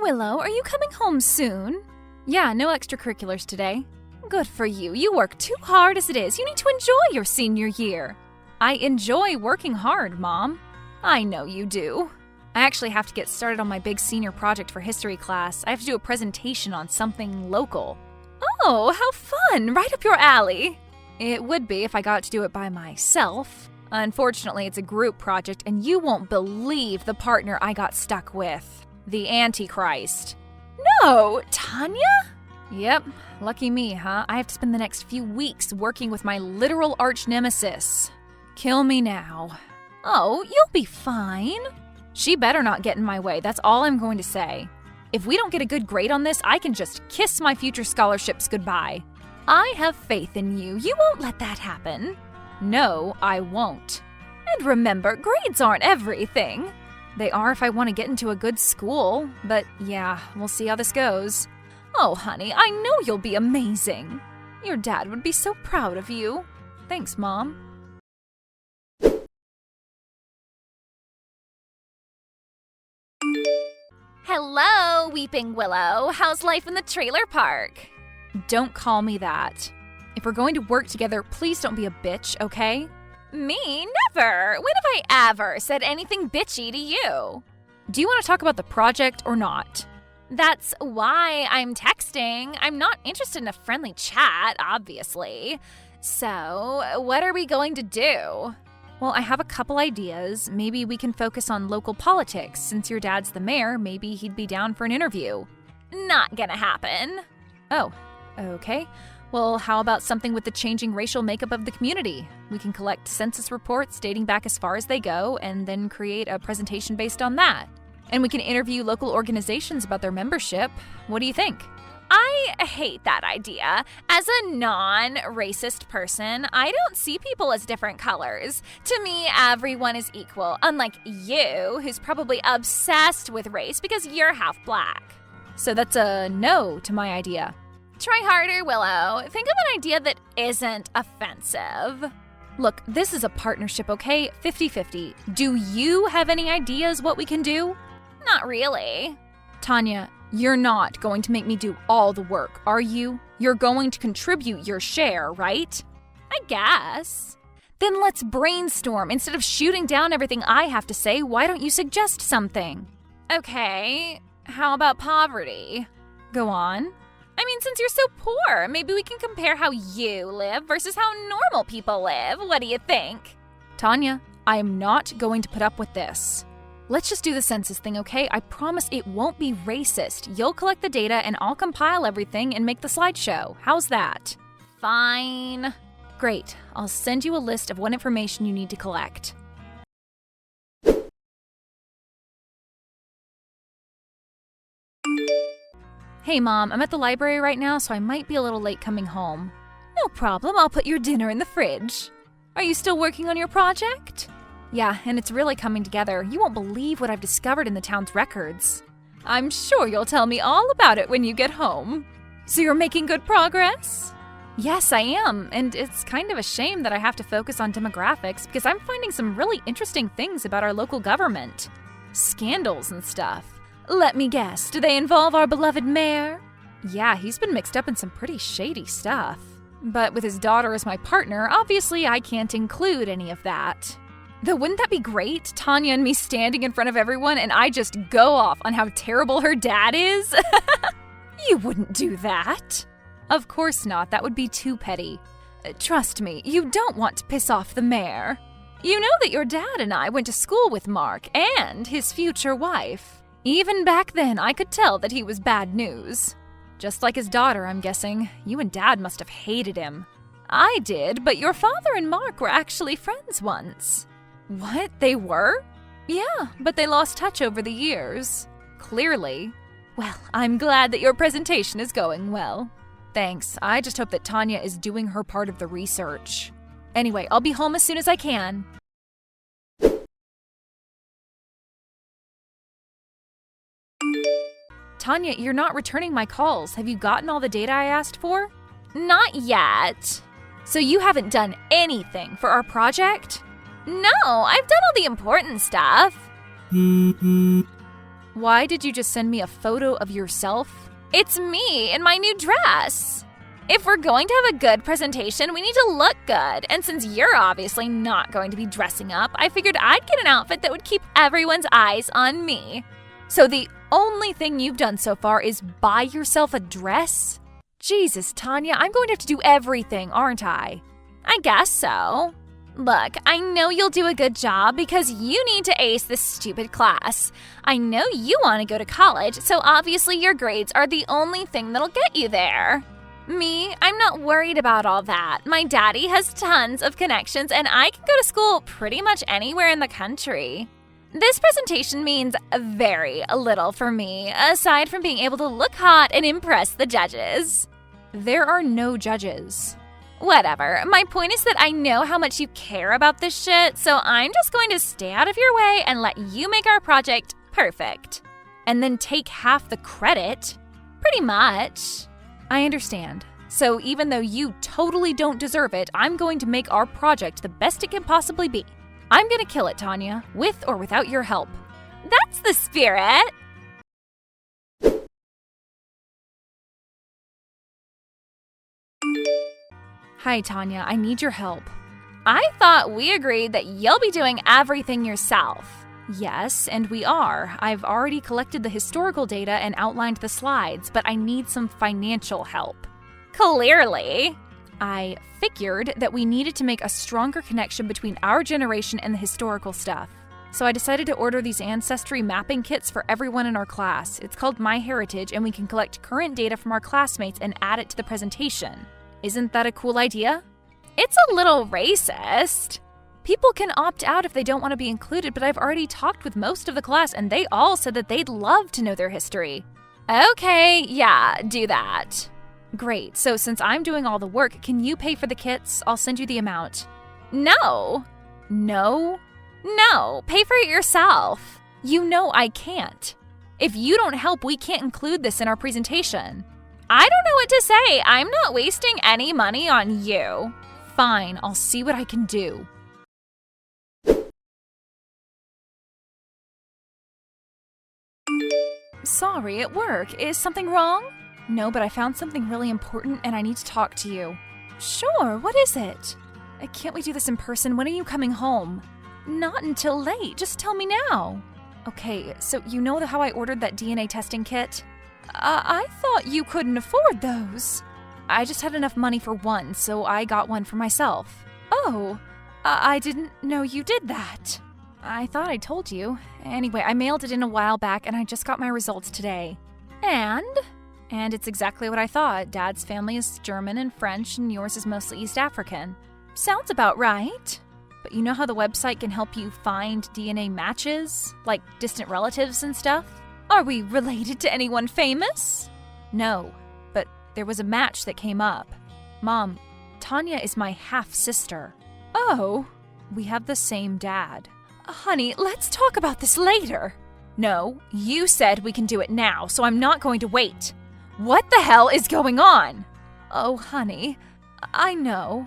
Willow, are you coming home soon? Yeah, no extracurriculars today. Good for you. You work too hard as it is. You need to enjoy your senior year. I enjoy working hard, Mom. I know you do. I actually have to get started on my big senior project for history class. I have to do a presentation on something local. Oh, how fun! Right up your alley. It would be if I got to do it by myself. Unfortunately, it's a group project, and you won't believe the partner I got stuck with. The Antichrist. No, Tanya? Yep, lucky me, huh? I have to spend the next few weeks working with my literal arch nemesis. Kill me now. Oh, you'll be fine. She better not get in my way, that's all I'm going to say. If we don't get a good grade on this, I can just kiss my future scholarships goodbye. I have faith in you. You won't let that happen. No, I won't. And remember, grades aren't everything. They are if I want to get into a good school, but yeah, we'll see how this goes. Oh, honey, I know you'll be amazing. Your dad would be so proud of you. Thanks, Mom. Hello, Weeping Willow. How's life in the trailer park? Don't call me that. If we're going to work together, please don't be a bitch, okay? Me? Never! When have I ever said anything bitchy to you? Do you want to talk about the project or not? That's why I'm texting. I'm not interested in a friendly chat, obviously. So, what are we going to do? Well, I have a couple ideas. Maybe we can focus on local politics. Since your dad's the mayor, maybe he'd be down for an interview. Not gonna happen. Oh, okay. Well, how about something with the changing racial makeup of the community? We can collect census reports dating back as far as they go and then create a presentation based on that. And we can interview local organizations about their membership. What do you think? I hate that idea. As a non-racist person, I don't see people as different colors. To me, everyone is equal, unlike you, who's probably obsessed with race because you're half black. So that's a no to my idea. Try harder, Willow. Think of an idea that isn't offensive. Look, this is a partnership, okay? 50-50. Do you have any ideas what we can do? Not really. Tanya, you're not going to make me do all the work, are you? You're going to contribute your share, right? I guess. Then let's brainstorm. Instead of shooting down everything I have to say, why don't you suggest something? Okay, how about poverty? Go on. I mean, since you're so poor, maybe we can compare how you live versus how normal people live. What do you think? Tanya, I am not going to put up with this. Let's just do the census thing, okay? I promise it won't be racist. You'll collect the data and I'll compile everything and make the slideshow. How's that? Fine. Great. I'll send you a list of what information you need to collect. Hey, Mom, I'm at the library right now, so I might be a little late coming home. No problem. I'll put your dinner in the fridge. Are you still working on your project? Yeah, and it's really coming together. You won't believe what I've discovered in the town's records. I'm sure you'll tell me all about it when you get home. So you're making good progress? Yes, I am, and it's kind of a shame that I have to focus on demographics because I'm finding some really interesting things about our local government. Scandals and stuff. Let me guess, do they involve our beloved mayor? Yeah, he's been mixed up in some pretty shady stuff. But with his daughter as my partner, obviously I can't include any of that. Though wouldn't that be great? Tanya and me standing in front of everyone and I just go off on how terrible her dad is? You wouldn't do that. Of course not, that would be too petty. Trust me, you don't want to piss off the mayor. You know that your dad and I went to school with Mark and his future wife. Even back then, I could tell that he was bad news. Just like his daughter, I'm guessing. You and Dad must have hated him. I did, but your father and Mark were actually friends once. What? They were? Yeah, but they lost touch over the years. Clearly. Well, I'm glad that your presentation is going well. Thanks. I just hope that Tanya is doing her part of the research. Anyway, I'll be home as soon as I can. Tanya, you're not returning my calls. Have you gotten all the data I asked for? Not yet. So you haven't done anything for our project? No, I've done all the important stuff. Why did you just send me a photo of yourself? It's me in my new dress. If we're going to have a good presentation, we need to look good. And since you're obviously not going to be dressing up, I figured I'd get an outfit that would keep everyone's eyes on me. So the only thing you've done so far is buy yourself a dress? Jesus, Tanya, I'm going to have to do everything, aren't I? I guess so. Look, I know you'll do a good job because you need to ace this stupid class. I know you want to go to college, so obviously your grades are the only thing that'll get you there. Me, I'm not worried about all that. My daddy has tons of connections and I can go to school pretty much anywhere in the country. This presentation means very little for me, aside from being able to look hot and impress the judges. There are no judges. Whatever. My point is that I know how much you care about this shit, so I'm just going to stay out of your way and let you make our project perfect. And then take half the credit. Pretty much. I understand. So even though you totally don't deserve it, I'm going to make our project the best it can possibly be. I'm gonna kill it, Tanya, with or without your help. That's the spirit! Hi, Tanya, I need your help. I thought we agreed that you'll be doing everything yourself. Yes, and we are. I've already collected the historical data and outlined the slides, but I need some financial help. Clearly. I figured that we needed to make a stronger connection between our generation and the historical stuff. So I decided to order these ancestry mapping kits for everyone in our class. It's called My Heritage, and we can collect current data from our classmates and add it to the presentation. Isn't that a cool idea? It's a little racist. People can opt out if they don't want to be included, but I've already talked with most of the class and they all said that they'd love to know their history. Okay, yeah, do that. Great, so since I'm doing all the work, can you pay for the kits? I'll send you the amount. No. No? No, pay for it yourself. You know I can't. If you don't help, we can't include this in our presentation. I don't know what to say. I'm not wasting any money on you. Fine, I'll see what I can do. Sorry, at work. Is something wrong? No, but I found something really important and I need to talk to you. Sure, what is it? Can't we do this in person? When are you coming home? Not until late. Just tell me now. Okay, so you know how I ordered that DNA testing kit? I thought you couldn't afford those. I just had enough money for one, so I got one for myself. Oh, I didn't know you did that. I thought I told you. Anyway, I mailed it in a while back and I just got my results today. And it's exactly what I thought. Dad's family is German and French and yours is mostly East African. Sounds about right. But you know how the website can help you find DNA matches? Like distant relatives and stuff? Are we related to anyone famous? No, but there was a match that came up. Mom, Tanya is my half-sister. Oh, we have the same dad. Honey, let's talk about this later. No, you said we can do it now, so I'm not going to wait. What the hell is going on? Oh, honey, I know.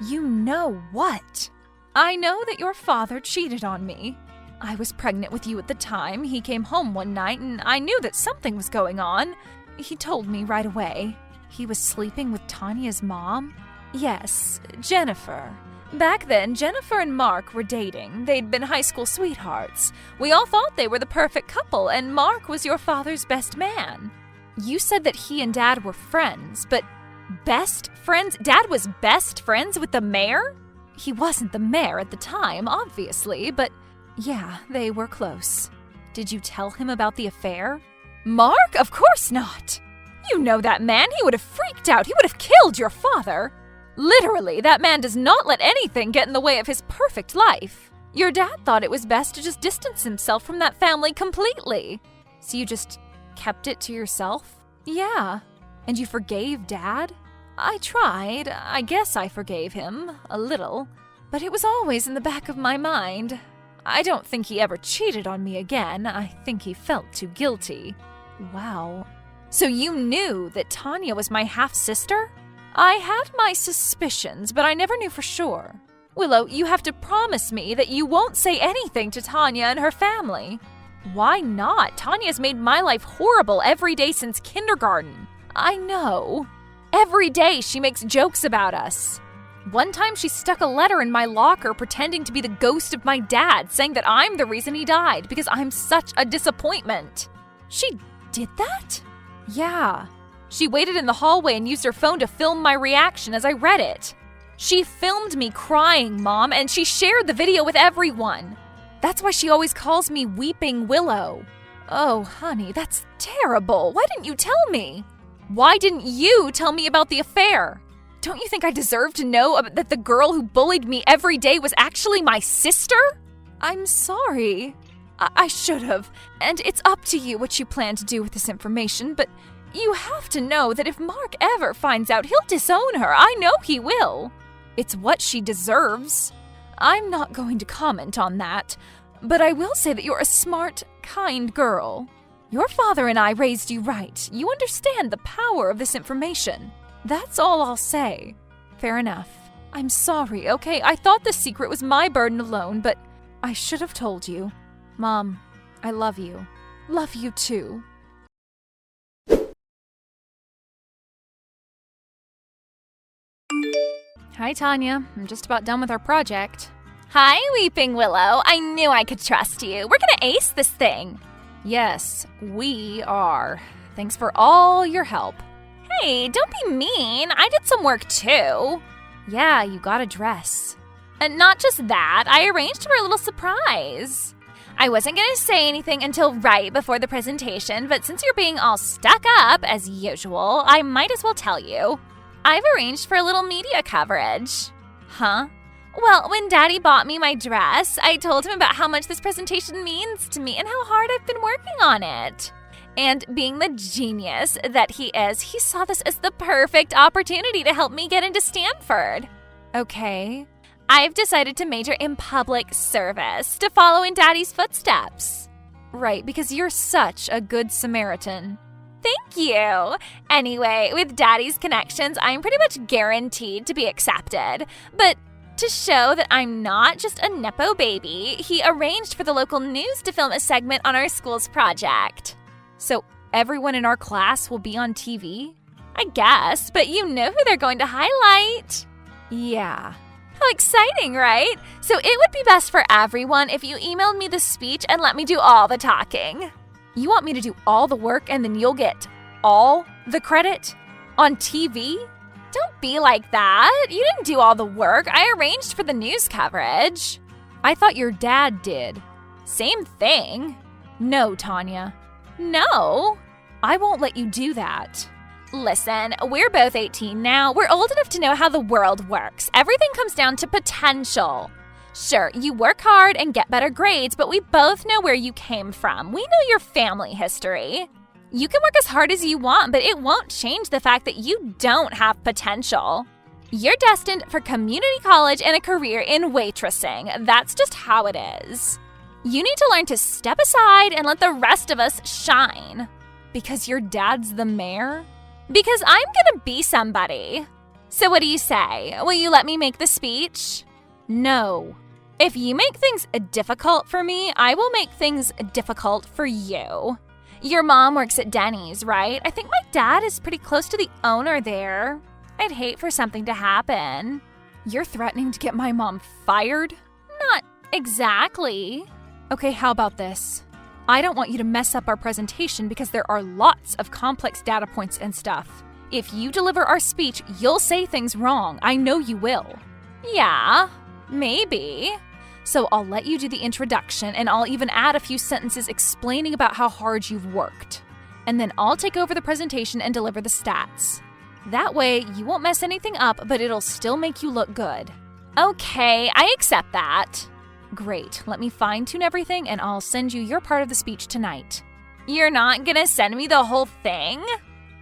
You know what? I know that your father cheated on me. I was pregnant with you at the time. He came home one night and I knew that something was going on. He told me right away. He was sleeping with Tanya's mom? Yes, Jennifer. Back then, Jennifer and Mark were dating. They'd been high school sweethearts. We all thought they were the perfect couple, and Mark was your father's best man. You said that he and Dad were friends, but best friends? Dad was best friends with the mayor? He wasn't the mayor at the time, obviously, but yeah, they were close. Did you tell him about the affair? Mark? Of course not. You know that man. He would have freaked out. He would have killed your father. Literally, that man does not let anything get in the way of his perfect life. Your dad thought it was best to just distance himself from that family completely. So you just kept it to yourself? Yeah. And you forgave Dad? I tried. I guess I forgave him. A little. But it was always in the back of my mind. I don't think he ever cheated on me again. I think he felt too guilty. Wow. So you knew that Tanya was my half-sister? I had my suspicions, but I never knew for sure. Willow, you have to promise me that you won't say anything to Tanya and her family. Why not? Tanya's made my life horrible every day since kindergarten. I know. Every day she makes jokes about us. One time she stuck a letter in my locker pretending to be the ghost of my dad, saying that I'm the reason he died because I'm such a disappointment. She did that? Yeah. She waited in the hallway and used her phone to film my reaction as I read it. She filmed me crying, Mom, and she shared the video with everyone. That's why she always calls me Weeping Willow. Oh, honey, that's terrible. Why didn't you tell me? Why didn't you tell me about the affair? Don't you think I deserve to know that the girl who bullied me every day was actually my sister? I'm sorry. I should have. And it's up to you what you plan to do with this information, but you have to know that if Mark ever finds out, he'll disown her. I know he will. It's what she deserves. I'm not going to comment on that, but I will say that you're a smart, kind girl. Your father and I raised you right. You understand the power of this information. That's all I'll say. Fair enough. I'm sorry, okay? I thought the secret was my burden alone, but I should have told you. Mom, I love you. Love you too. Hi, Tanya. I'm just about done with our project. Hi, Weeping Willow. I knew I could trust you. We're gonna ace this thing. Yes, we are. Thanks for all your help. Hey, don't be mean. I did some work too. Yeah, you got a dress. And not just that, I arranged for a little surprise. I wasn't going to say anything until right before the presentation, but since you're being all stuck up, as usual, I might as well tell you. I've arranged for a little media coverage. Huh? Well, when Daddy bought me my dress, I told him about how much this presentation means to me and how hard I've been working on it. And being the genius that he is, he saw this as the perfect opportunity to help me get into Stanford. Okay. I've decided to major in public service to follow in Daddy's footsteps. Right, because you're such a good Samaritan. Thank you. Anyway, with Daddy's connections, I'm pretty much guaranteed to be accepted. But to show that I'm not just a Nepo baby, he arranged for the local news to film a segment on our school's project. So everyone in our class will be on TV? I guess, but you know who they're going to highlight. Yeah. How exciting, right? So it would be best for everyone if you emailed me the speech and let me do all the talking. You want me to do all the work and then you'll get all the credit on TV? Don't be like that. You didn't do all the work. I arranged for the news coverage. I thought your dad did. Same thing. No, Tanya. No, I won't let you do that. Listen, we're both 18 now. We're old enough to know how the world works. Everything comes down to potential. Sure, you work hard and get better grades, but we both know where you came from. We know your family history. You can work as hard as you want, but it won't change the fact that you don't have potential. You're destined for community college and a career in waitressing. That's just how it is. You need to learn to step aside and let the rest of us shine. Because your dad's the mayor? Because I'm gonna be somebody. So what do you say? Will you let me make the speech? No. If you make things difficult for me, I will make things difficult for you. Your mom works at Denny's, right? I think my dad is pretty close to the owner there. I'd hate for something to happen. You're threatening to get my mom fired? Not exactly. Okay, how about this? I don't want you to mess up our presentation because there are lots of complex data points and stuff. If you deliver our speech, you'll say things wrong. I know you will. Yeah, maybe. So I'll let you do the introduction and I'll even add a few sentences explaining about how hard you've worked. And then I'll take over the presentation and deliver the stats. That way, you won't mess anything up, but it'll still make you look good. Okay, I accept that. Great. Let me fine-tune everything and I'll send you your part of the speech tonight. You're not gonna send me the whole thing?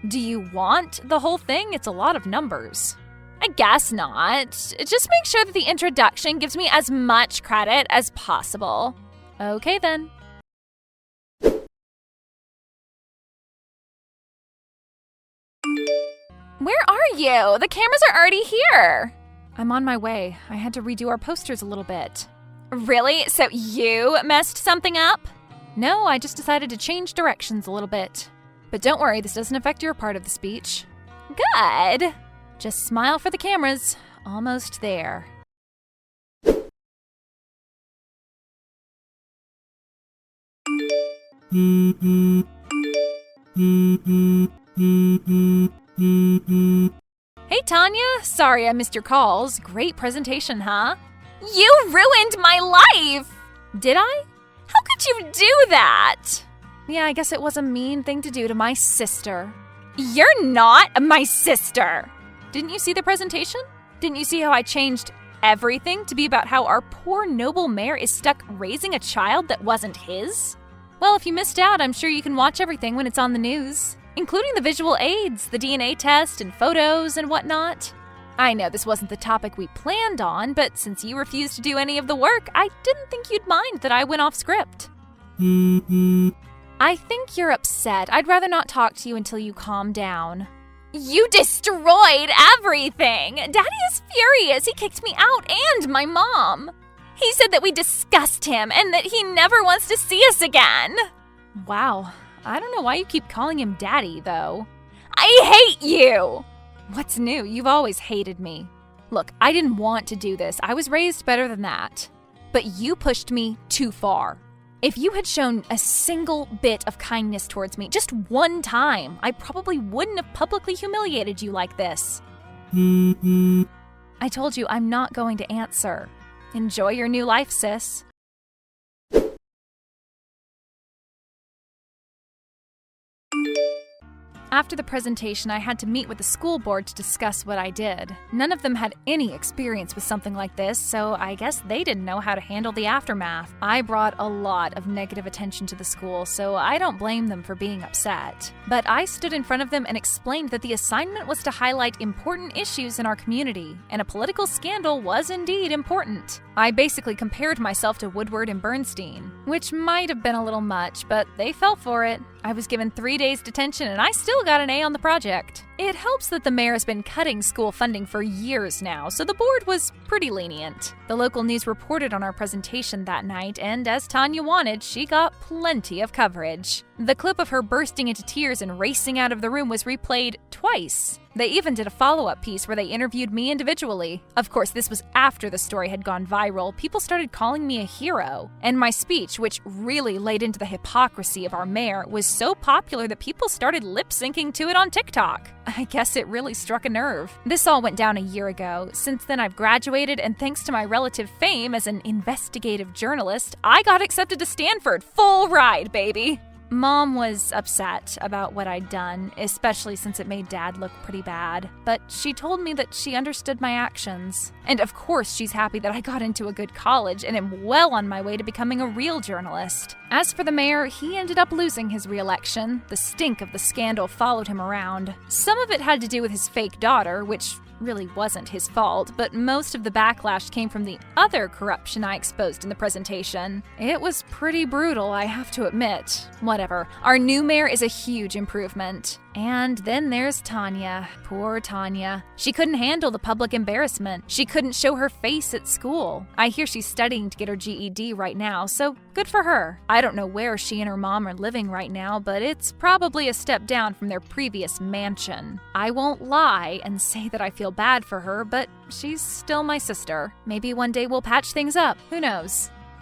Do you want the whole thing? It's a lot of numbers. I guess not. Just make sure that the introduction gives me as much credit as possible. Okay then. Where are you? The cameras are already here. I'm on my way. I had to redo our posters a little bit. Really? So you messed something up? No, I just decided to change directions a little bit. But don't worry, this doesn't affect your part of the speech. Good. Just smile for the cameras. Almost there. Hey, Tanya. Sorry I missed your calls. Great presentation, huh? You ruined my life! Did I? How could you do that? Yeah, I guess it was a mean thing to do to my sister. You're not my sister! Didn't you see the presentation? Didn't you see how I changed everything to be about how our poor noble mayor is stuck raising a child that wasn't his? Well, if you missed out, I'm sure you can watch everything when it's on the news, including the visual aids, the DNA test, and photos and whatnot. I know this wasn't the topic we planned on, but since you refused to do any of the work, I didn't think you'd mind that I went off script. I think you're upset. I'd rather not talk to you until you calm down. You destroyed everything! Daddy is furious. He kicked me out and my mom. He said that we disgust him and that he never wants to see us again. Wow. I don't know why you keep calling him Daddy, though. I hate you! What's new? You've always hated me. Look, I didn't want to do this. I was raised better than that. But you pushed me too far. If you had shown a single bit of kindness towards me, just one time, I probably wouldn't have publicly humiliated you like this. I told you I'm not going to answer. Enjoy your new life, sis. After the presentation, I had to meet with the school board to discuss what I did. None of them had any experience with something like this, so I guess they didn't know how to handle the aftermath. I brought a lot of negative attention to the school, so I don't blame them for being upset. But I stood in front of them and explained that the assignment was to highlight important issues in our community, and a political scandal was indeed important. I basically compared myself to Woodward and Bernstein, which might have been a little much, but they fell for it. I was given 3 days detention and I still got an A on the project. It helps that the mayor has been cutting school funding for years now, so the board was pretty lenient. The local news reported on our presentation that night, and as Tanya wanted, she got plenty of coverage. The clip of her bursting into tears and racing out of the room was replayed twice. They even did a follow-up piece where they interviewed me individually. Of course, this was after the story had gone viral. People started calling me a hero. And my speech, which really laid into the hypocrisy of our mayor, was so popular that people started lip-syncing to it on TikTok. I guess it really struck a nerve. This all went down a year ago. Since then, I've graduated, and thanks to my relative fame as an investigative journalist, I got accepted to Stanford. Full ride, baby! Mom was upset about what I'd done, especially since it made Dad look pretty bad, but she told me that she understood my actions. And of course she's happy that I got into a good college and am well on my way to becoming a real journalist. As for the mayor, he ended up losing his re-election. The stink of the scandal followed him around. Some of it had to do with his fake daughter, which really wasn't his fault, but most of the backlash came from the other corruption I exposed in the presentation. It was pretty brutal, I have to admit. Whatever. Our new mayor is a huge improvement. And then there's Tanya. Poor Tanya. She couldn't handle the public embarrassment. She couldn't show her face at school. I hear she's studying to get her GED right now, so good for her. I don't know where she and her mom are living right now, but it's probably a step down from their previous mansion. I won't lie and say that I feel bad for her, but she's still my sister. Maybe one day we'll patch things up. Who knows?